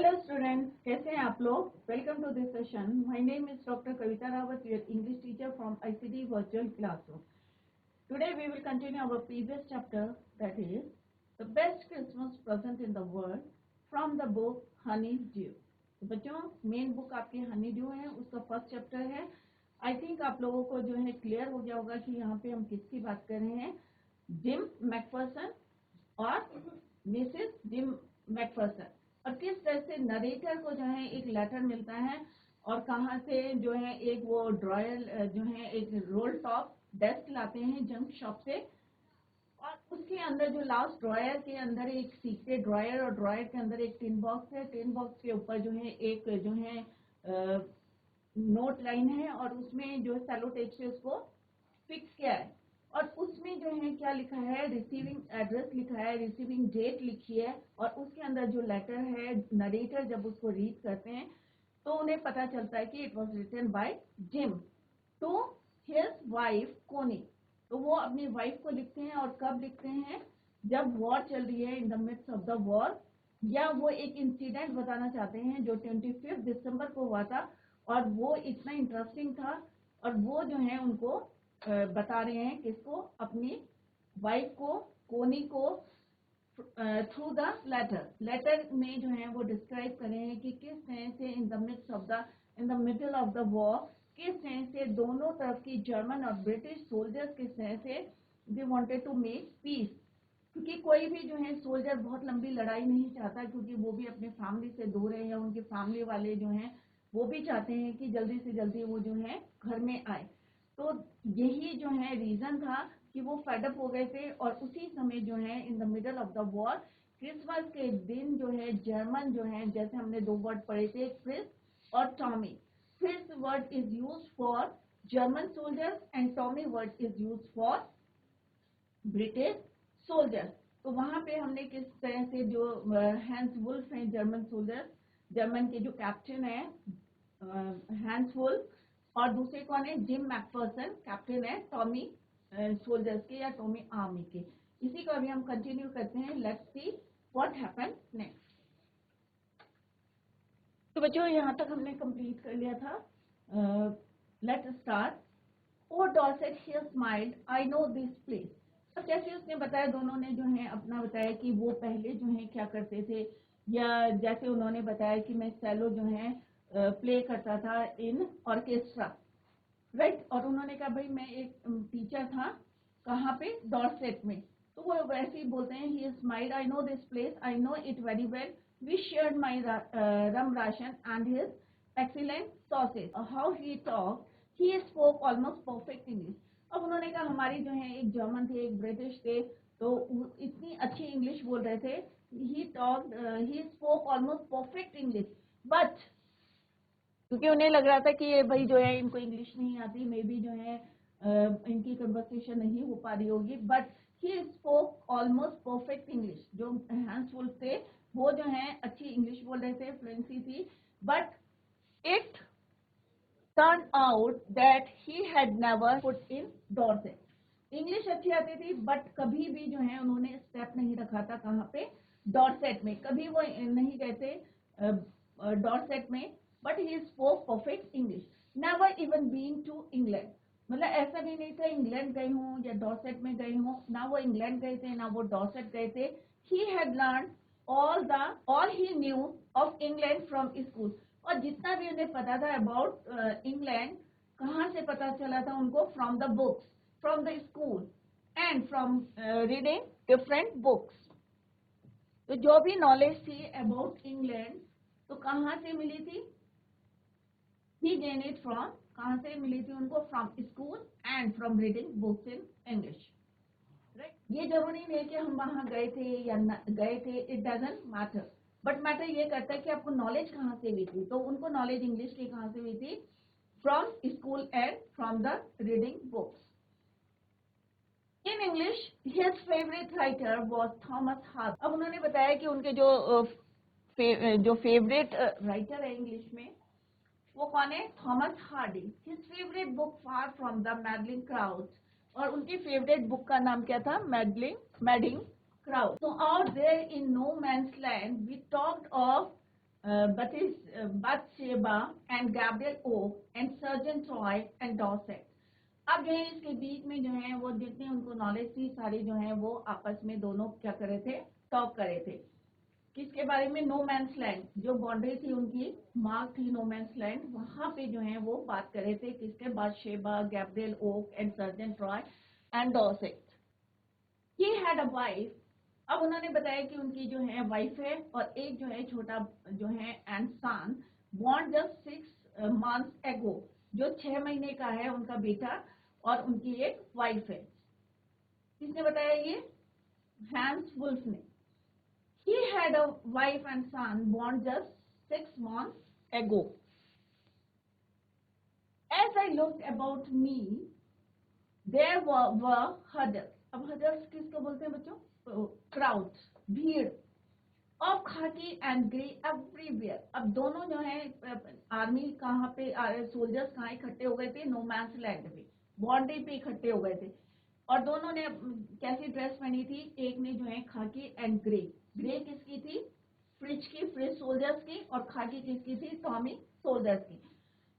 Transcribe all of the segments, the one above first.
Hello students, कैसे हैं आप लोग। Welcome to this session. My name is doctor Kavita Rawat, your English teacher from ICT virtual classroom. Today we will continue our previous chapter, that is the best Christmas present in the world from the book honey dew. तो बच्चों, main book आपकी Honey due है, उसका first chapter है। I think आप लोगों को जो है क्लियर हो गया होगा कि यहाँ पे हम किसकी बात कर रहे हैं, जिम मैकफर्सन और मिसेस जिम मैकफर्सन, और किस तरह से नरेटर को जो है एक लेटर मिलता है और कहाँ से जो है एक वो ड्रॉयर जो है एक रोल टॉप डेस्क लाते हैं जंक शॉप से, और उसके अंदर जो लास्ट ड्रॉयर के अंदर एक सीक्रेट ड्रॉयर और ड्रॉयर के अंदर एक टिन बॉक्स है। टिन बॉक्स के ऊपर जो है एक जो है नोट लाइन है और उसमें जो सेलो टेप से उसको फिक्स किया है, और उसमें जो है क्या लिखा है, रिसीविंग एड्रेस लिखा है, रिसीविंग डेट लिखी है, और उसके अंदर जो लेटर है, नरेटर जब उसको रीड करते हैं तो उन्हें पता चलता है कि it was written by Jim to his wife Connie. तो वो अपनी वाइफ को लिखते हैं, और कब लिखते हैं, जब वॉर चल रही है, in the midst of the war, या वो एक इंसिडेंट बताना चाहते हैं जो 25 दिसंबर को हुआ था, और वो इतना इंटरेस्टिंग था, और वो जो है उनको बता रहे हैं किसको, अपनी वाइफ को, कोनी को, थ्रू द लेटर में जो है वो डिस्क्राइब कर रहे हैं कि किस तरह से इन the middle of the war किस तरह से दोनों तरफ की जर्मन और ब्रिटिश सोल्जर्स किस तरह से they wanted to make peace, क्योंकि कोई भी जो है सोल्जर बहुत लंबी लड़ाई नहीं चाहता, क्योंकि वो भी अपने फैमिली से दूर है, या उनके फैमिली वाले जो हैं वो भी चाहते हैं कि जल्दी से जल्दी वो जो है घर में आए। तो यही जो है रीजन था कि वो फेडअप हो गए थे, और उसी समय जो है in the middle of the war Christmas के दिन जो है जर्मन जो है, जैसे हमने दो वर्ड पढ़े थे, फ्रिस और Tommy. Fritz word is use for German soldiers and Tommy word is use for British soldiers. तो वहां पे हमने किस तरह से जो हैंस वुल्फ हैं जर्मन सोल्जर्स, जर्मन के जो कैप्टन है हैंस वुल्फ, और दूसरे कौन है, जिम मैकफर्सन, कैप्टन है टॉमी सोल्जर्स के या टॉमी आर्मी के। इसी को अभी हम कंटिन्यू करते हैं। Let's see what happened next. तो बच्चों, यहाँ तक हमने कंप्लीट कर लिया था। Let's start. Oh Dorset he smiled, I know this place. अब जैसे उसने बताया, दोनों ने जो है अपना बताया कि वो पहले जो है क्या करते थे, या जैसे उन्होंने बताया कि मैं सेलो जो है प्ले करता था इन ऑर्केस्ट्रा, राइट। और उन्होंने कहा भाई मैं एक टीचर था, कहाँ पे, डॉर्सेट में। तो वो वैसे ही बोलते हैं, he smiled, I know this place, I know it very well, we shared my rum ration and his excellent sauces. How he talked, he spoke almost perfect English. अब उन्होंने कहा हमारी जो है एक जर्मन थे, एक ब्रिटिश थे, तो इतनी अच्छी इंग्लिश बोल रहे थे, he spoke almost perfect English, but क्योंकि उन्हें लग रहा था कि ये भाई जो है इनको इंग्लिश नहीं आती, मे बी जो है इनकी कन्वर्सेशन नहीं हो पा रही होगी, but he spoke almost perfect English. जो हैंसफुल थे वो जो है अच्छी इंग्लिश बोल रहे थे, फ्लुएंसी थी, but it turn out that he had never put in Dorset. English अच्छी आती थी, बट कभी भी जो है उन्होंने स्टेप नहीं रखा था कहाँ पे, डॉर्सेट में। कभी वो नहीं गए थे डॉर्सेट में, but he spoke perfect English. Never even been to England, मतलब ऐसा भी नहीं था इंग्लैंड गए हों या डॉर्सेट में गए हों, ना वो इंग्लैंड गए थे ना वो डॉर्सेट गए थे। He had learn all he new of England from school. और जितना भी उन्हें पता था अबाउट इंग्लैंड, कहाँ से पता चला था उनको, from the books, from the school, and from reading different books. तो जो भी नॉलेज थी अबाउट इंग्लैंड, तो कहाँ से मिली थी, ही गेन इट फ्रॉम, कहाँ से मिली थी उनको, from school and from reading books in English, right. ये जरूरी नहीं है कि हम वहां गए थे या गए थे, it doesn't matter, but matter ये करता है कि आपको नॉलेज कहाँ से हुई थी। तो उनको नॉलेज इंग्लिश की कहाँ से हुई थी, from school and from the reading books. In English his favourite writer was Thomas Hardy. अब उन्होंने बताया कि उनके जो फेवरेट राइटर है इंग्लिश में, वो कौन है, Thomas Hardy. His favourite book far from the madding crowd, और उनकी फेवरेट बुक का नाम क्या था, madding crowd. So out there in no man's land we talked of Bathsheba and Gabriel Oak and Surgeon Troy and Dorset. अब जो है इसके बीच में जो है वो जितनी उनको नॉलेज थी सारी जो है वो आपस में दोनों क्या करे थे, टॉक करे थे। किसके बारे में? नो मैंस लैंड, जो बाउंड्री थी उनकी मार्क थी नो मैंस लैंड, वहां पे जो है वो बात करे थे। किसके? Bathsheba, Gabriel Oak and sergeant Troy and Dorset. He had a wife, अब उन्होंने बताया कि उनकी जो है वाइफ है और एक जो है छोटा जो है and son born just 6 months एगो, जो 6 महीने का है उनका बेटा, और उनकी एक वाइफ है। किसने बताया ये? हैंस वुल्फ ने। He had a wife and son born just 6 months ago. As I looked about me, there were huddles. अब huddles किसको बोलते हैं बच्चों? क्राउड, भीड़। ऑफ खाकी एंड ग्रे एवरीवेयर, अब दोनों जो है आर्मी कहाँ पे, सोल्जर्स कहाँ इकट्ठे हो गए थे? नो मैंस लैंड पे, बाउंड्री पे इकट्ठे हो गए थे। और दोनों ने कैसी ड्रेस पहनी थी? एक ने जो है खाकी एंड ग्रे, ग्रे किसकी थी? फ्रिज की, फ्रिज सोल्जर्स की, और खाकी किसकी थी? टॉमी सोल्जर्स की।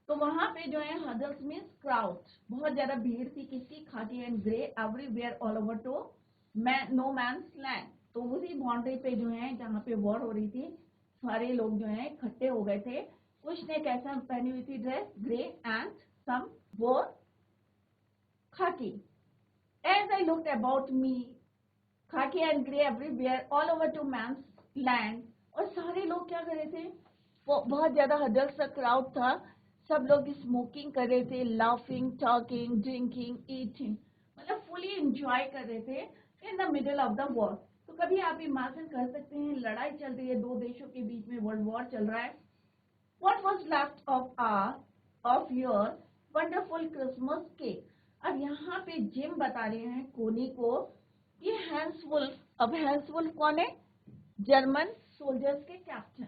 तो वहां पे जो है हडल्स मीन्स क्राउड, बहुत ज्यादा भीड़ थी। किसकी? Khaki and grey everywhere all over to no man's land. तो उसी बाउंड्री पे जो है जहाँ पे वॉर हो रही थी सारे लोग जो है इकट्ठे हो गए थे। कुछ ने कैसा पहनी हुई थी ड्रेस? ग्रे एंड सम वोर खाकी। As I looked about me, khaki and grey everywhere, all over to man's land, और सारे लोग क्या कर रहे थे? वो बहुत ज्यादा हडल सा क्राउड था, सब लोग स्मोकिंग कर रहे थे, लाफिंग, टॉकिंग, ड्रिंकिंग, ईटिंग, मतलब फुली एंजॉय कर रहे थे इन the middle of the war. तो कभी आप इमेजिन कर सकते हैं लड़ाई चल रही है, दो देशों के बीच में वर्ल्ड वॉर चल रहा है। What was left of your wonderful Christmas cake? अब यहाँ पे जिम बता रहे हैं कोनी को कि हैंस वुल्फ, अब हैंस वुल्फ कौन है? जर्मन सोल्जर्स के कैप्टन।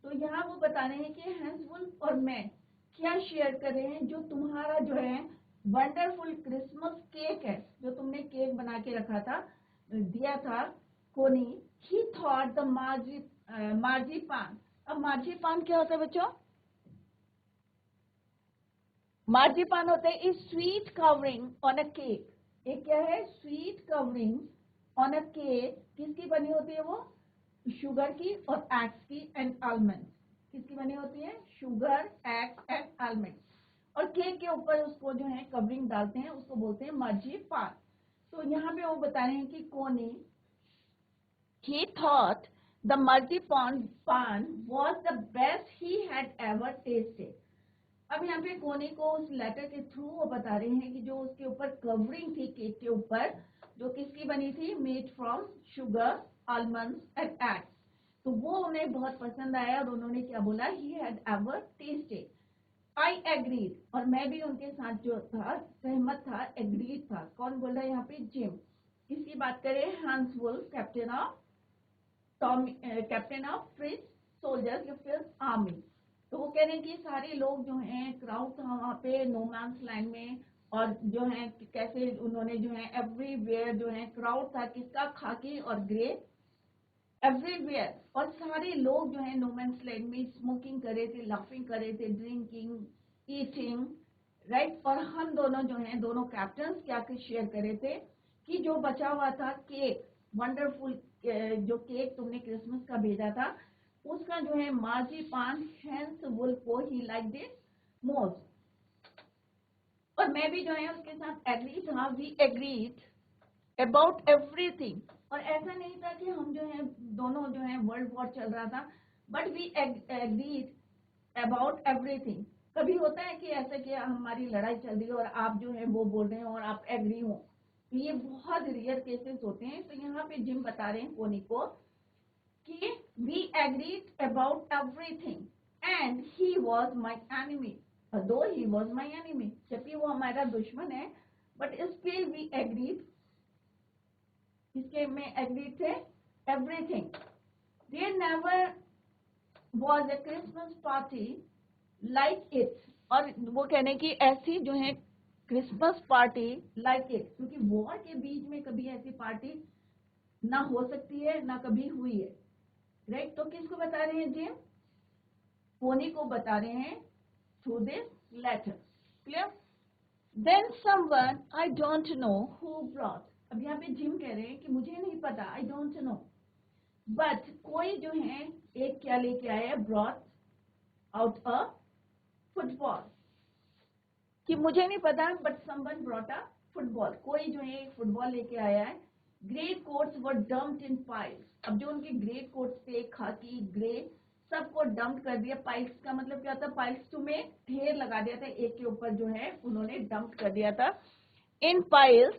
तो यहाँ वो बता रहे हैं कि हैंस वुल्फ और मैं क्या शेयर कर रहे हैं, जो तुम्हारा जो है वंडरफुल क्रिसमस केक है, जो तुमने केक बना के रखा था, दिया था कोनी। He thought the marzipan. अब मार्जीपान क्या होता है बच्चों? मार्जीपान होता है is sweet covering on a cake. एक क्या है? Sweet covering on a cake. किसकी बनी होती है वो? शुगर की और एग्स की एंड आलमंड। किसकी बनी होती है? Sugar, eggs and almond. और केक के ऊपर उसको जो है कवरिंग डालते हैं, उसको बोलते हैं मार्जीपान। तो यहाँ पे वो बता रहे हैं कि कोनी, he thought the marzipan was the best he had ever tasted. अब यहाँ पे कोनी को उस लेटर के थ्रू वो बता रहे हैं कि जो उसके ऊपर कवरिंग थी केक के ऊपर, जो किसकी बनी थी? Made from sugar, almonds and eggs, तो वो उन्हें बहुत पसंद आया और उन्होंने क्या बोला? He had ever tested. I agreed, और मैं भी उनके साथ जो था सहमत था, एग्रीड था। कौन बोल रहा है यहाँ पे? जिम। इसकी बात करें Hans Wolf, captain of Fritz soldiers या फिर आर्मी। तो वो कह रहे हैं कि सारे लोग जो हैं, क्राउड था वहाँ पे नो मैंस लैंड में, और जो है कैसे उन्होंने जो है एवरीवेयर जो है क्राउड था किसका? खाकी और ग्रे एवरीवेयर, और सारे लोग जो है नो मैंस लैंड में स्मोकिंग कर रहे थे, लाफिंग कर रहे थे, ड्रिंकिंग, ईटिंग, राइट। और हम दोनों जो हैं, दोनों कैप्टन क्या शेयर कर रहे थे कि जो बचा हुआ था केक, वंडरफुल जो केक तुमने क्रिसमस का भेजा था, उसका जो है मार्जीपान हैंस वुल्फ को ही लाइक इट मोस्ट, और मैं भी जो है उसके साथ एग्री था। वी एग्रीड अबाउट एवरीथिंग, और ऐसा नहीं था कि हम जो है दोनों जो है वर्ल्ड वॉर चल रहा था, but we agreed about everything. कभी होता है कि ऐसा कि हमारी लड़ाई चल रही है और आप जो है वो बोल रहे हैं और आप एग्री हो, तो ये बहुत रेयर केसेस होते हैं। तो यहाँ पे जिम बता रहे हैं कोनी को कि we agreed about everything and he was my enemy, though he was my enemy, जबकि वो हमारा दुश्मन है, बट स्टिल वी एग्रीड, इसके में एग्रीड थे everything. There never was a Christmas party like it, और वो कहने की ऐसी जो है क्रिसमस पार्टी लाइक इट, क्योंकि वॉर के बीच में कभी ऐसी पार्टी ना हो सकती है ना कभी हुई है, राइट। तो किसको बता रहे हैं जिम? फोनी को बता रहे हैं through this letter. Clear? Then someone I don't know who brought. अब यहाँ पे जिम कह रहे हैं कि मुझे नहीं पता, आई डोंट नो, बट कोई जो है एक क्या लेके आया, ब्रॉट आउट अ फुटबॉल. कि मुझे नहीं पता but someone brought a football. कोई जो है एक फुटबॉल लेके आया है. ग्रे कोट्स वर डम्प्ड इन पाइल्स. अब जो उनके ग्रे कोट्स थे, खाकी, ग्रे, सबको डंप कर दिया. पाइल्स का मतलब क्या होता है? पाइल्स टू में ढेर लगा दिया था, एक के ऊपर जो है उन्होंने डंप कर दिया था. In piles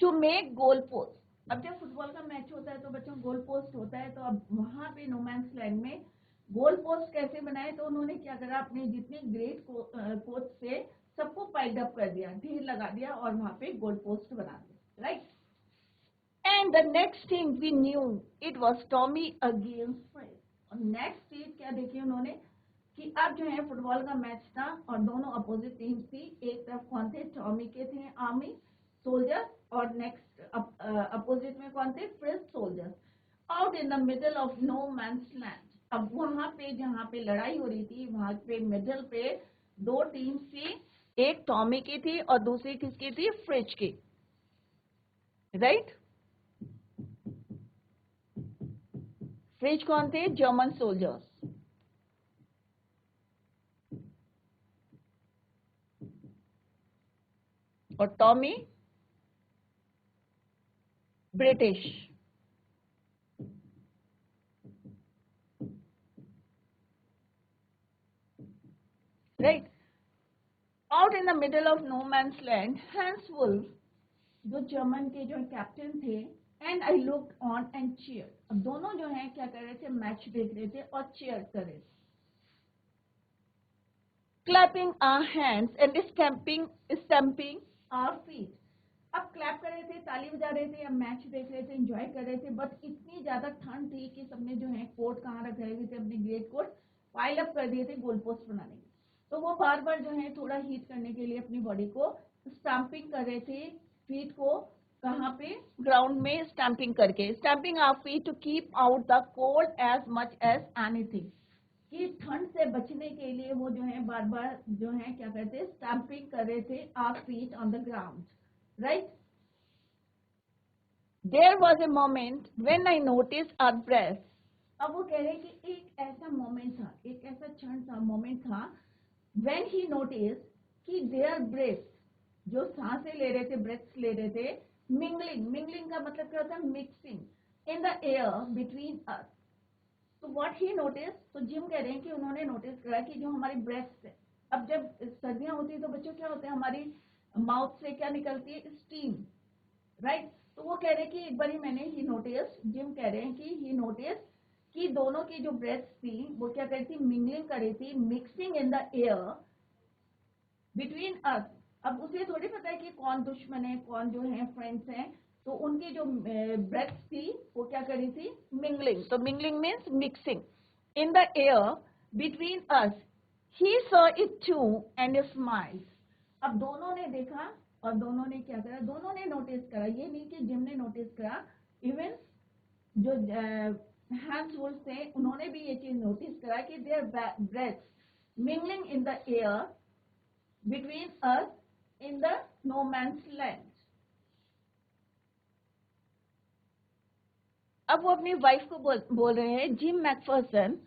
to make goal post. अब जब फुटबॉल का मैच होता है तो बच्चों गोल पोस्ट होता है, तो अब वहां पे नो मैंस लैंड में गोल पोस्ट कैसे बनाए? तो उन्होंने क्या करा, अपने जितने ग्रेट कोच थे सबको पाइल्ड अप कर दिया, ढेर लगा दिया और वहां पे गोल पोस्ट बना दिया. Right? And the next thing we knew it was Tommy against French. और नेक्स्ट चीज क्या देखी उन्होंने कि अब जो है फुटबॉल का मैच था और दोनों अपोजिट टीम्स थी. एक तरफ कौन थे? टॉमी के थे आर्मी सोल्जर, और नेक्स्ट अपोजिट में कौन थे? French soldier. Out in the middle of no man's land. अब वहां पे जहाँ पे लड़ाई हो रही थी वहां पे मिडल पे दो टीम्स थी, एक टॉमी की थी और दूसरी किसकी थी? फ्रेंच की. राइट? फ्रेंच कौन थे? German soldiers. और Tommy British. Right? Out in the middle of no man's land Hans Wolf, जो जर्मन के जो कैप्टन थे, and I looked on and cheer. अब दोनों जो है क्या कर रहे थे? मैच देख रहे थे और चीयर कर रहे थे. Clapping our hands and stamping our feet. अब क्लैप कर रहे थे, ताली बजा रहे थे, अब मैच देख रहे थे, एंजॉय कर रहे थे. बट इतनी ज्यादा ठंड थी कि सबने जो है कोट कहाँ रखे हुए थे? अपने ग्रेट कोट पाइल अप कर दिए थे गोल पोस्ट बनाने के. तो वो बार बार जो है थोड़ा हीट करने के लिए अपनी बॉडी को स्टैम्पिंग कर रहे थे, फीट को कहाँ पे? ग्राउंड में स्टैम्पिंग करके. Stamping our feet to keep out the cold as much as anything. कि ठंड से बचने के लिए वो जो है बार बार जो है क्या करते हैं? स्टैम्पिंग कर रहे थे our feet on the ground. Right? There was a moment when I noticed our breath. अब वो कह रहे हैं कि एक ऐसा मोमेंट था, एक ऐसा क्षण था, मोमेंट था, when he noticed कि their breath, जो सांसें ले रहे थे, breaths ले रहे थे, mingling का मतलब क्या होता है? Mixing in the air between us. तो what he noticed, तो जिम कह रहे हैं कि उन्होंने नोटिस करा कि जो हमारी breaths है, अब जब सर्दियां होती है तो बच्चों क्या होता है? हमारी माउथ से क्या निकलती है? स्टीम. राइट? तो वो कह रहे हैं कि एक बार मैंने ही नोटिस, जिम कह रहे हैं कि ही नोटिस कि दोनों की जो ब्रेथ्स थी वो क्या कर रही थी? मिंगलिंग कर रही थी, mixing in the air between अस. अब उसे थोड़ी पता है कि कौन दुश्मन है, कौन जो है फ्रेंड्स हैं. तो उनकी जो ब्रेथ्स थी वो क्या कर रही थी? मिंगलिंग. तो mingling means mixing in the air between us. He saw it too and smiled. अब दोनों ने देखा और दोनों ने क्या करा? दोनों ने नोटिस करा. ये नहीं कि जिम ने नोटिस करा, इवन जो हैंस वुल्फ थे उन्होंने भी ये चीज नोटिस करा कि their breaths mingling in the air between us in the no man's land. अब वो अपनी वाइफ को बोल रहे हैं, जिम मैकफर्सन.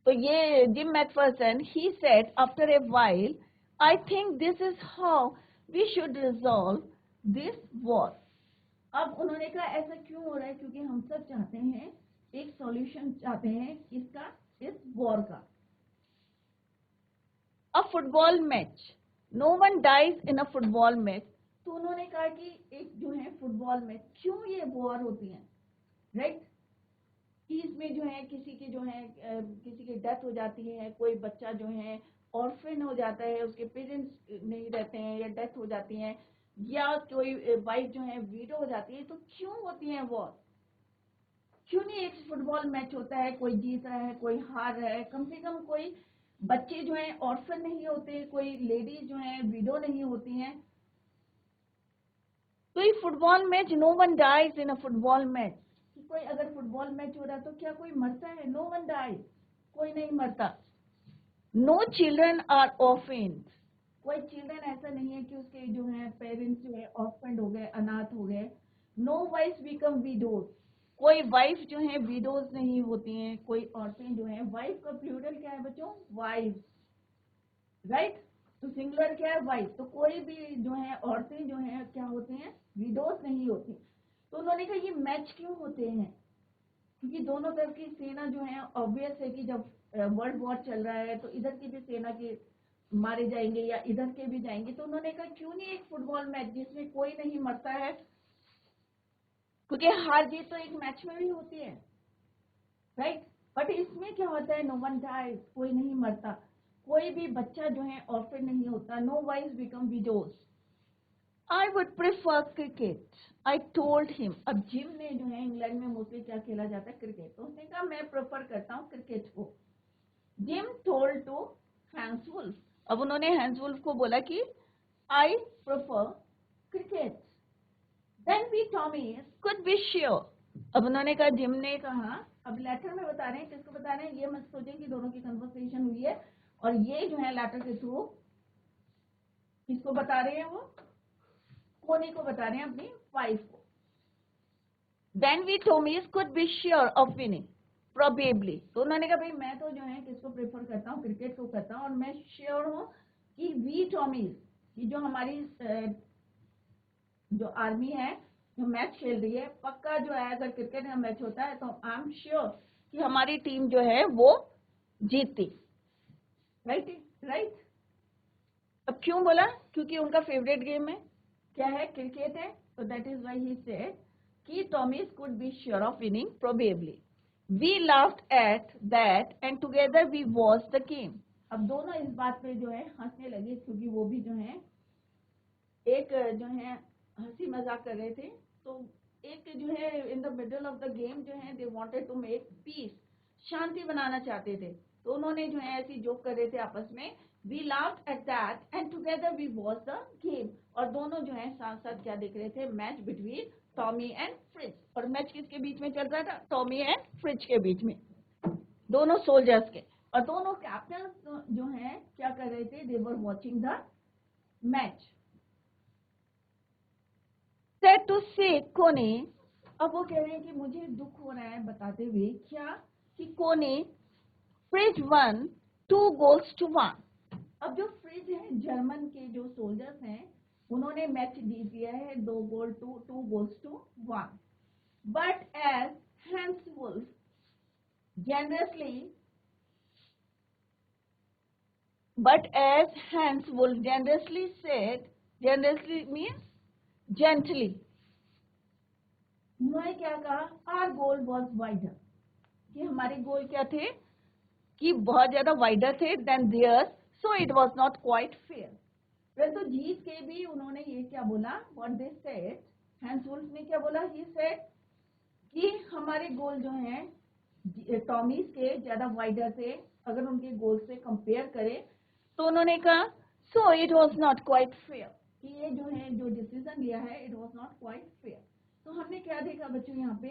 तो ये gym Macpherson, he said after a while, I think this is how we should resolve this war. अब उन्होंने कहा ऐसा क्यों हो रहा है? क्योंकि हम सब चाहते हैं, एक सॉल्यूशन चाहते हैं किसका? इस वॉर का. A football match, no one dies in a football match. तो उन्होंने कहा कि एक जो है फुटबॉल मैच, क्यों ये वॉर होती है? राइट? कि इसमें जो है किसी की जो है किसी की डेथ हो जाती है, कोई बच्चा जो है ऑर्फन हो जाता है, उसके पेरेंट्स नहीं रहते हैं या डेथ हो जाती है, या कोई वाइफ जो है वीडो हो जाती है. तो क्यों होती है वॉर? क्यों नहीं एक फुटबॉल मैच होता है, कोई जीत रहा है, कोई हार रहा है, कम से कम कोई बच्चे जो है ऑर्फन नहीं होते, कोई लेडीज जो है विडो नहीं होती हैं. तो ये football match, no one dies in a football match. कोई अगर फुटबॉल मैच हो रहा है तो क्या कोई मरता है? नो वन डाइज, कोई नहीं मरता। नो चिल्ड्रन आर ऑर्फेन्ड, कोई चिल्ड्रन ऐसा नहीं है कि उसके जो है पेरेंट्स जो है ऑर्फेंड हो गए, अनाथ हो गए। नो वाइफ बिकम विडोज, कोई वाइफ जो है विडोज नहीं होती हैं, कोई औरतें जो है, वाइफ का प्लूरल क्या है बच्चों? Wife, right. तो सिंगुलर क्या है? वाइफ। तो कोई भी जो है औरतें जो है क्या होती हैं? विडोज नहीं होती। तो उन्होंने कहा ये मैच क्यों होते हैं? क्योंकि दोनों तरफ की सेना जो है, ऑब्वियस है कि जब वर्ल्ड वॉर चल रहा है तो इधर की भी सेना के मारे जाएंगे या इधर के भी जाएंगे। तो उन्होंने कहा क्यों नहीं एक फुटबॉल मैच जिसमें कोई नहीं मरता है, क्योंकि हार जीत तो एक मैच में भी होती है, राइट। बट इसमें क्या होता है? नो वन डाइज, कोई नहीं मरता, कोई भी बच्चा जो है ऑर्फन नहीं होता। No wife become widows. I would prefer cricket, I told him. अब जिम ने जो है इंग्लैंड में मोस्टली क्या खेला जाता है? क्रिकेट। तो उसने कहा मैं प्रेफर करता हूँ क्रिकेट को। Jim told to Hans Wolf, अब उन्होंने हैंस वुल्फ को बोला कि I prefer cricket. Then we Tommies could be sure, अब उन्होंने कहा, जिम ने कहा, अब लेटर में बता रहे हैं, किसको बता रहे हैं? ये मत सोचें कि दोनों की कन्वर्सेशन हुई है और ये जो है लेटर के थ्रू किसको बता रहे हैं? वो कोनी को बता रहे हैं, अपनी वाइफ को। Then we Tommies could be sure of winning probably, तो उन्होंने कहा भाई मैं तो जो है किसको प्रेफर करता हूँ? क्रिकेट को करता हूँ, और मैं श्योर हूँ कि वी टॉमीज, कि जो हमारी जो आर्मी है जो मैच खेल रही है, पक्का जो है अगर क्रिकेट का मैच होता है तो आई एम श्योर कि हमारी टीम जो है वो जीतती, राइट राइट। अब क्यों बोला? क्योंकि उनका फेवरेट गेम है, क्या है? क्रिकेट है। तो that is why he said कि Tommies could be sure of winning probably. We laughed at that and together we watch the game. अब दोनों इस बात पे जो है हंसने लगे, क्योंकि वो भी जो है एक जो है हंसी मजाक कर रहे थे। तो एक जो है in the middle of the game जो है they wanted to make peace, शांति बनाना चाहते थे। तो उन्होंने जो है ऐसी जोक कर रहे थे आपस में। We laughed at that and together we watch the game, और दोनों जो है साथ साथ क्या देख रहे थे? Match between Tommy and fridge. और मैच किसके बीच में चल रहा था? टॉमी एंड फ्रिज के बीच में, दोनों सोल्जर्स के। और दोनों कैप्टन जो है क्या कर रहे थे? They were watching the match. Said to say कोने, अब वो कह रहे हैं कि मुझे दुख हो रहा है बताते हुए, क्या? कि कोने फ्रिज वन 2-1। अब जो फ्रिज है, जर्मन के जो सोल्जर्स हैं, उन्होंने मैच जीत लिया है 2-1। But as Hans Wolf generously said, generously means gently, उन्होंने क्या कहा? आर गोल वॉज वाइडर, कि हमारे गोल क्या थे? कि बहुत ज्यादा वाइडर थे then theirs, so it was not quite fair. परंतु जीत के भी उन्होंने ये क्या बोला? What they said, Hans Wolf ने क्या बोला? ही सेड कि हमारे गोल जो हैं टॉमीज के ज्यादा वाइडर थे, अगर उनके गोल से कंपेयर करें। तो उन्होंने कहा सो it was not quite fair, कि ये जो है जो डिसीजन लिया है it was not quite fair. तो हमने क्या देखा बच्चों यहाँ पे?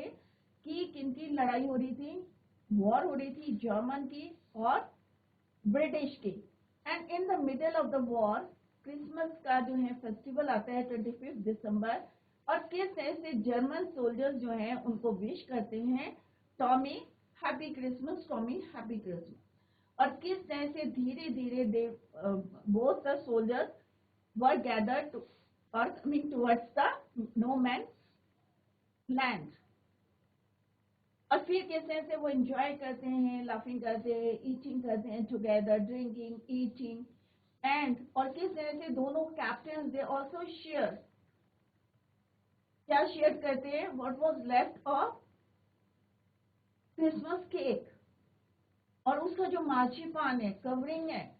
कि किन की लड़ाई हो रही थी? वॉर हो रही थी जर्मन की और ब्रिटिश की। And in the middle of the war Christmas का जो है फेस्टिवल आता है 25 दिसंबर, और किस तरह से जर्मन सोल्जर्स जो हैं उनको विश करते हैं, Tommy happy Christmas, Tommy happy Christmas. और किस तरह से धीरे धीरे they both the soldiers were gathered और coming towards the no man land. और फिर किस तरह से वो एंजॉय करते हैं, लाफिंग करते हैं, ईटिंग करते हैं टुगेदर, ड्रिंकिंग, ईटिंग, एंड और किस तरह से दोनों कैप्टन दे ऑल्सो शेयर, क्या शेयर करते हैं? What was left of Christmas cake, और उसका जो मार्चिपान है, कवरिंग है।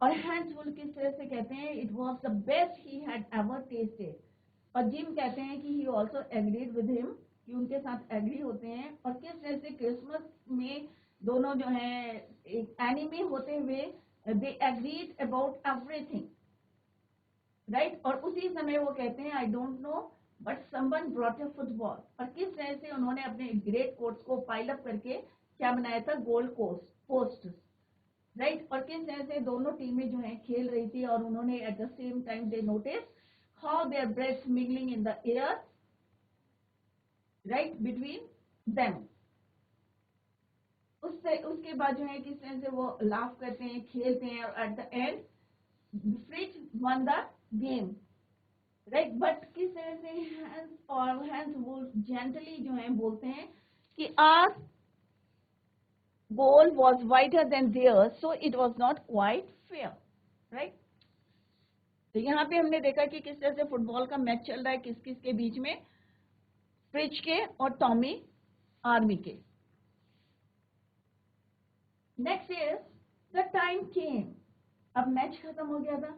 और हैंस वुल्फ किस तरह से कहते हैं? It was the best he had ever tested. और जिम कहते हैं कि he also agreed with him, कि उनके साथ एग्री होते हैं। और किस तरह से क्रिसमस में दोनों जो है एक एनिमी होते हुए they agreed about everything, right. और उसी समय वो कहते हैं आई don't no but someone brought a football, और किस तरह से उन्होंने अपने ग्रेट कोट्स को पाइल अप करके क्या बनाया था, गोल पोस्ट, राइट। और किस तरह से दोनों टीमें जो है खेल रही थी, और उन्होंने at the same time they notice how their breath mingling in the air, right, between them. उसके बाद जो है किस तरह से वो लाफ करते हैं, खेलते हैं, और at the end fridge one the game, right. But किस तरह से हैंस वो जेंटली जो है बोलते हैं कि are goal was wider than theirs, so it was not quite fair, right? तो यहाँ पे हमने देखा कि किस तरह से फुटबॉल का मैच चल रहा है, किस किस के बीच में, फ्रिज के और टॉमी आर्मी के। Next is the time came, अब मैच खत्म हो गया था,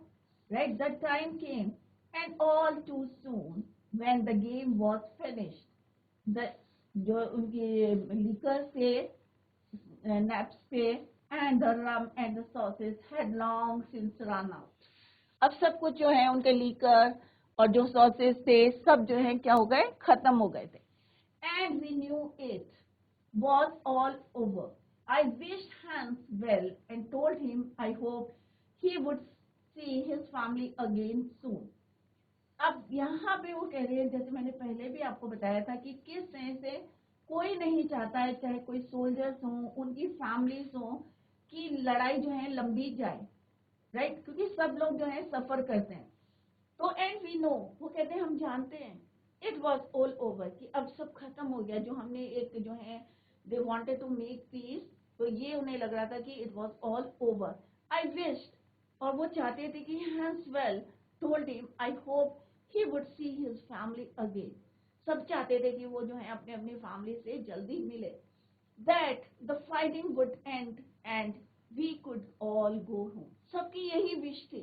right. The time came and all too soon when the game was finished, the जो उनकी लीकर से naps पे and the rum and the sauces had long since run out. अब सब कुछ जो है उनके लीकर और जो सॉसेस थे सब जो है क्या हो गए, खत्म हो गए थे। And we knew it was all over. I wished Hans well and told him I hoped he would see his family again soon. अब यहाँ पे वो कह रहे हैं, जैसे मैंने पहले भी आपको बताया था कि किस तरह से कोई नहीं चाहता है, चाहे कोई सोल्जर्स हों, उनकी फैमिलीज हों, कि लड़ाई जो है लंबी जाए, राइट, क्योंकि सब लोग जो है सफर करते हैं। तो एंड वी नो, वो कहते हैं हम जानते हैं, इट वॉज ऑल ओवर, कि अब सब खत्म हो गया, जो हमने एक जो है they wanted to make peace, तो ये उन्हें लग रहा था कि it was all over. I wish, और वो चाहते थे कि Hans well told him I hope he would see his family again. सब चाहते थे कि वो जो है अपने अपनी फैमिली से जल्दी मिले, that the fighting would end and we could all go home. सबकी यही विश थी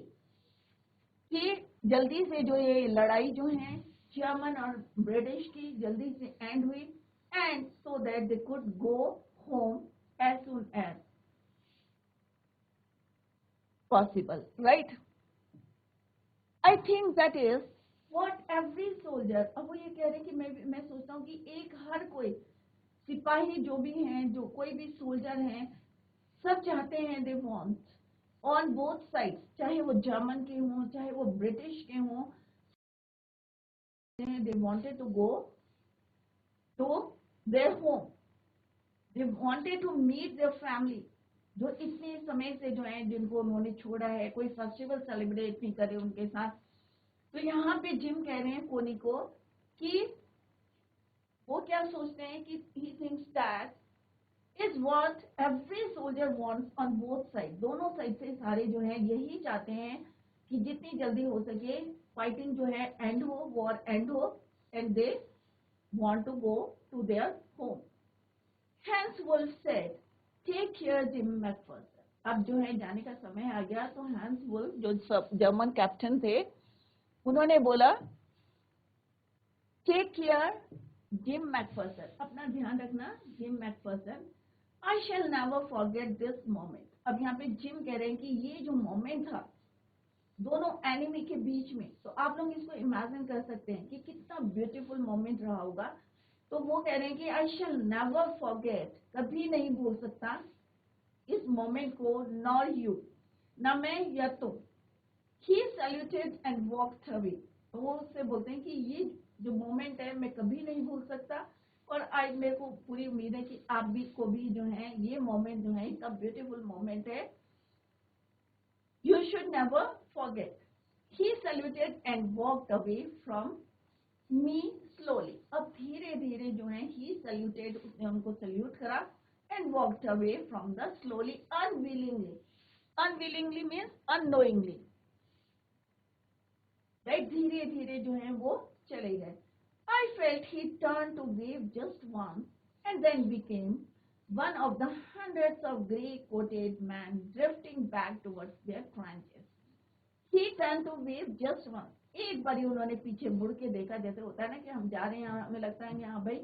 कि जल्दी से जो ये लड़ाई जो है जर्मन और ब्रिटिश की जल्दी से एंड हुई, and so that they could go home as soon as possible, right? I think that is what every soldier, अब वो ये कह रहे हैं कि मैं सोचता हूँ कि एक हर कोई सिपाही जो भी हैं, जो कोई भी सोल्जर हैं, सब चाहते हैं, they want on both sides, चाहे वो जर्मन के हों, चाहे वो ब्रिटिश के हों, they wanted to go to their home, they wanted to meet their family, जो इतने समय से जो है जिनको उन्होंने छोड़ा है, कोई फेस्टिवल सेलिब्रेट नहीं करे उनके साथ। तो यहाँ पे जिम कह रहे हैं कोनी को कि वो क्या सोचते हैं कि he thinks that is what every soldier wants on both sides, दोनों साइड से सारे जो है यही चाहते हैं कि जितनी जल्दी हो सके फाइटिंग जो है एंड हो, वॉर एंड हो, and they want to go to their home. Hans Wolf said, take care Jim McPherson. अब जो है जाने का समय आ गया, तो हैंस वुल्फ जो जर्मन कैप्टन थे, उन्होंने बोला टेक केयर जिम मैकफर्सन, अपना ध्यान रखना gym Macpherson, I shell never forget this moment. अब यहाँ पे जिम कह रहे हैं कि ये जो मोमेंट था दोनों एनिमी के बीच में, तो आप लोग इसको इमेजिन कर सकते हैं कि कितना ब्यूटीफुल मोमेंट रहा होगा। तो वो कह रहे हैं कि आई शैल नेवर फॉरगेट, कभी नहीं भूल सकता इस मोमेंट को, नॉर यू, न मैं या तुम। He saluted and walked away. तो वो उससे बोलते हैं कि ये जो मोमेंट है मैं कभी नहीं भूल सकता, और आज मेरे को पूरी उम्मीद है कि आप भी को भी जो है ये मोमेंट जो है इतना ब्यूटीफुल मोमेंट है, you should never forget. He saluted and walked away from me slowly. अब धीरे धीरे जो है he saluted, उसने उनको सल्यूट करा, and walked away from the slowly, unwillingly. Unwillingly means unknowingly. Right, धीरे धीरे जो है वो चले गए। I felt he turn to wave just once and then became one of the hundreds of grey coated man drifting back towards their trenches. He turn to wave just once, एक बार उन्होंने पीछे मुड़ के देखा, जैसे होता है ना कि हम जा रहे हैं, हमें लगता है कि हाँ भाई,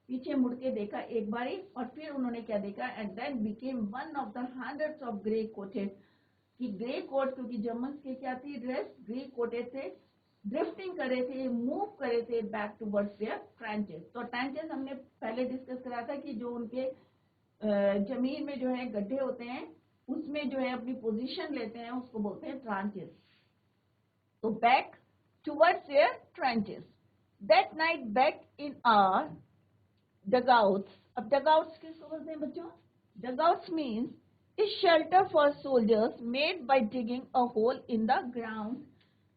पीछे मुड़ के देखा एक बारी, और फिर उन्होंने क्या देखा, and then became one of the hundreds of grey coated, कि ग्रे कोट, क्योंकि जर्मन के क्या थी ड्रेस, ग्रे कोटेड थे, ड्रिफ्टिंग करे थे, मूव करे थे बैक टूवर्ड्स देयर ट्रेंचेस। तो ट्रेंचेस हमने पहले डिस्कस करा था कि जो उनके जमीन में जो है गड्ढे होते हैं उसमें जो है अपनी पोजीशन लेते हैं, उसको बोलते हैं ट्रेंचेस। तो back towards their trenches. That night back in our dugouts। अब dugouts किसको बोलते हैं बच्चों? Dugouts means is shelter for soldiers made by digging a hole in the ground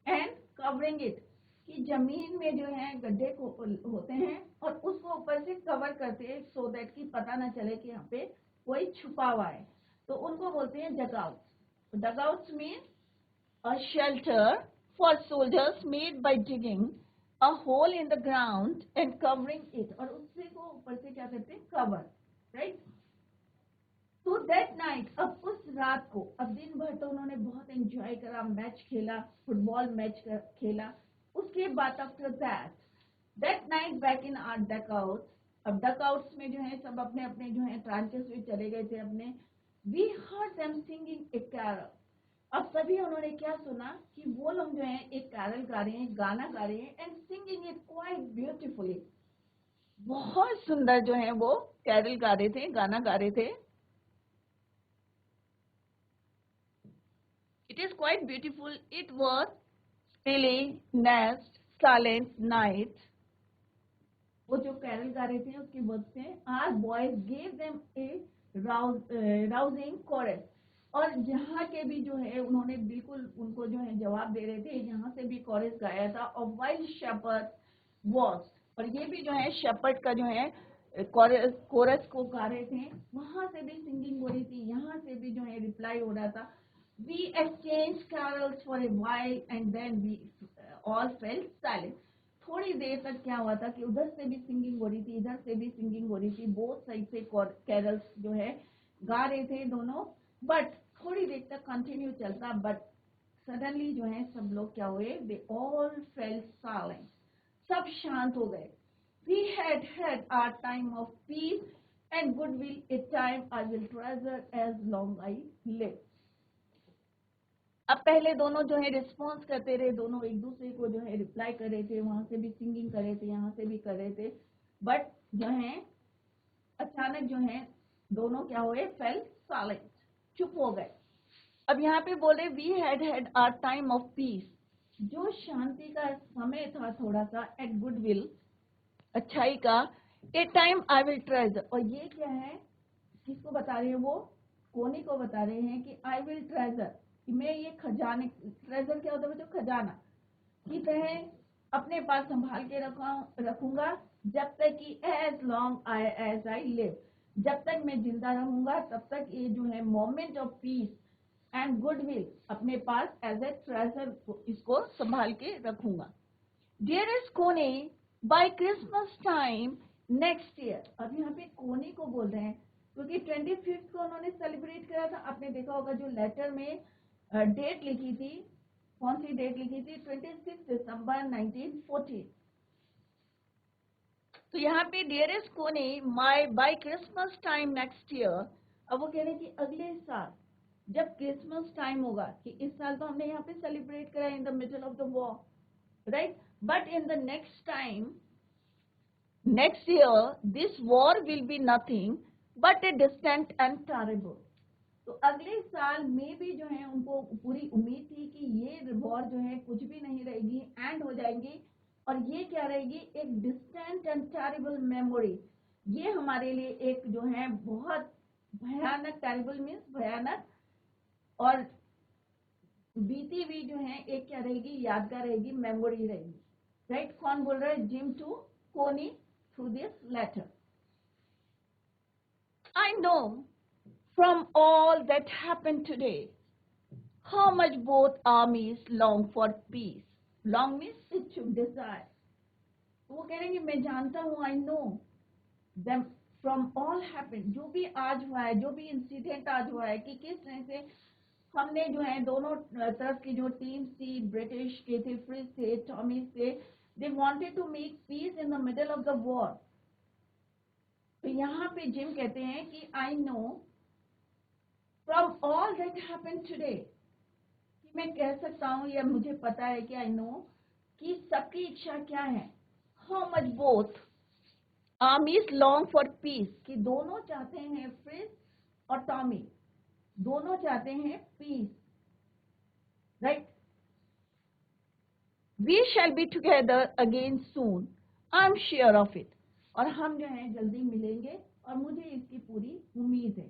and covering it। कि जमीन में जो है गड्ढे होते हैं और उसको ऊपर से कवर करते हैं सो दैट कि पता ना चले कि यहाँ पे कोई छुपा हुआ है, तो उनको बोलते हैं dugouts। Dugouts means a shelter for soldiers made by digging a hole in the ground and covering it। और उससे को ऊपर से क्या करते हैं? Cover, right. तो दैट नाइट, अब उस रात को, अब दिन भर तो उन्होंने बहुत एंजॉय करा, मैच खेला, फुटबॉल मैच खेला। उसके बाद after that night back in our dugout. अब डकआउट्स में जो है सब अपने अपने जो है ट्रांचेस में चले गए थे अपने। We heard them singing a carol. अब तभी उन्होंने क्या सुना कि वो लोग जो है एक कैरल गा रहे हैं, गाना गा रहे हैं, and singing it quite beautifully. बहुत सुंदर जो है वो कैरल गा रहे थे, गाना गा रहे थे। It is quite beautiful. It was stilly, nest, silent night. वो जो कैरल गा रहे थे उसकी वर्ड से our boys gave them a rousing chorus. और यहाँ के भी जो है उन्होंने बिल्कुल उनको जो है जवाब दे रहे थे, यहाँ से भी कोरस गाया था। और वाइल्ड शेपर्ड वॉज, और ये भी जो है शेपर्ड का जो है कोरस को गा रहे थे, वहां से भी सिंगिंग हो रही थी, यहाँ से भी जो है रिप्लाई हो रहा था। We exchange carols for a while and then we all felt silent. थोड़ी देर तक क्या हुआ था कि उधर से भी सिंगिंग हो रही थी, इधर से भी सिंगिंग हो रही थी, बोथ साइड से कैरल्स जो है गा रहे थे दोनों। बट थोड़ी देर तक कंटिन्यू चलता, बट सडनली जो है सब लोग क्या हुए? They all felt silent. सब शांत हो गए। We had had our time of peace and goodwill, a time I will treasure as long as I. Live पहले दोनों जो है रिस्पॉन्स करते रहे, दोनों एक दूसरे को जो है रिप्लाई कर रहे थे, वहां से भी सिंगिंग कर रहे थे, यहाँ से भी कर रहे थे। बट जो है अचानक जो है दोनों क्या हुए? फेल साइलेंट, चुप हो गए। अब यहाँ पे बोले we had had our time of peace. जो शांति का समय था थोड़ा सा, एट गुडविल, अच्छाई का, ए टाइम आई विल ट्रेजर। और ये क्या है? किसको बता रहे हैं? वो कोनी को बता रहे हैं कि आई विल ट्रेजर, मैं ये खजाने, ट्रेजर क्या होता है बच्चों? खजाना की तरह अपने पास संभाल के रखूंगा जब तक कि एज आई लिव, जब तक मैं जिंदा रहूंगा तब तक ये जो है moment of peace and goodwill अपने पास एज ए ट्रेजर इसको संभाल के रखूंगा। Dearest Connie, by Christmas time next year. अब यहाँ पे कोनी को बोल रहे हैं क्योंकि 25 को उन्होंने सेलिब्रेट करा था। आपने देखा होगा जो लेटर में डेट लिखी थी, कौन सी डेट लिखी थी? 26 दिसंबर 1914। तो यहाँ पे dearest Connie, my by Christmas time next year. अब वो कह रहे हैं कि अगले साल जब क्रिसमस टाइम होगा, कि इस साल तो हमने यहाँ पे सेलिब्रेट करा इन the middle of the war, right, but in the next time, next year, this war will be nothing but a distant and terrible। तो अगले साल में भी जो है उनको पूरी उम्मीद थी कि ये वॉर जो है कुछ भी नहीं रहेगी, एंड हो जाएगी, और ये क्या रहेगी? एक डिस्टेंट एंड टेरिबल मेमोरी। ये हमारे लिए एक जो है बहुत भयानक, टेरिबल मीन्स भयानक, और बीती हुई जो है एक क्या रहेगी? यादगार रहेगी, मेमोरी रहेगी, राइट। कौन बोल रहा है? जिम टू कोनी through this letter। I know from all that happened today how much both armies long for peace। Long means it should desire। वो कह रहे हैं मैं जानता हूँ, I know them from all happened, जो भी आज हुआ है, जो भी इंसिडेंट आज हुआ है, कि किस तरह से हमने जो है दोनों तरफ की जो टीम थी, ब्रिटिश के थे, फ्रिज थे, टॉमी थे, they wanted to make peace in the middle of the war। तो यहाँ पे जिम कहते हैं कि I know from all that happened today, कि मैं कह सकता हूँ या मुझे पता है कि आई नो कि सबकी इच्छा क्या है, how much both आर्मीज long for piece, कि दोनों चाहते हैं, फ्रिज और टॉमी दोनों चाहते हैं peace, right. We shall be together again soon, I am sure of it, और हम जो है जल्दी मिलेंगे और मुझे इसकी पूरी उम्मीद है।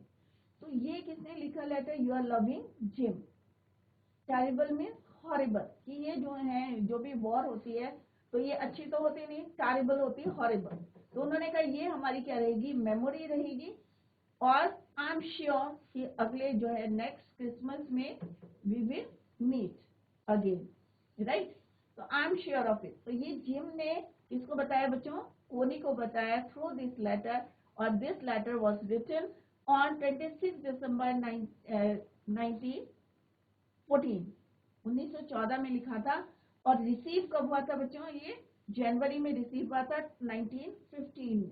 तो ये किसने लिखा letter, you are loving Jim. Terrible means horrible, कि ये जो है जो भी वॉर होती है तो ये अच्छी तो होती नहीं, टेरिबल होती है, हॉरिबल। तो उन्होंने कहा ये हमारी क्या रहेगी, मेमोरी रहेगी। और आई एम श्योर कि अगले जो है नेक्स्ट क्रिसमस में we will meet again, right. तो I am sure of it. तो ये जिम ने किसको बताया बच्चों, कोनी को बताया थ्रू दिस लेटर, और this letter was written on 26 दिसंबर 1914 में लिखा था। और रिसीव कब हुआ था बच्चों, ये जनवरी में रिसीव हुआ था 1915 में।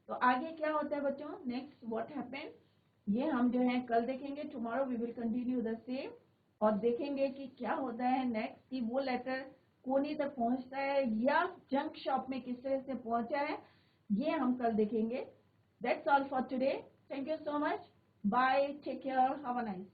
तो आगे क्या होता है बच्चों, नेक्स्ट व्हाट हैपेंड, ये हम जो है कल देखेंगे। Tomorrow we will continue the same, और देखेंगे कि क्या होता है नेक्स्ट, कि वो लेटर कोनी तक पहुंचता है या जंक शॉप में किस तरह से पहुंचा है, ये हम कल देखेंगे। That's all for today, thank you so much, bye, take care, have a nice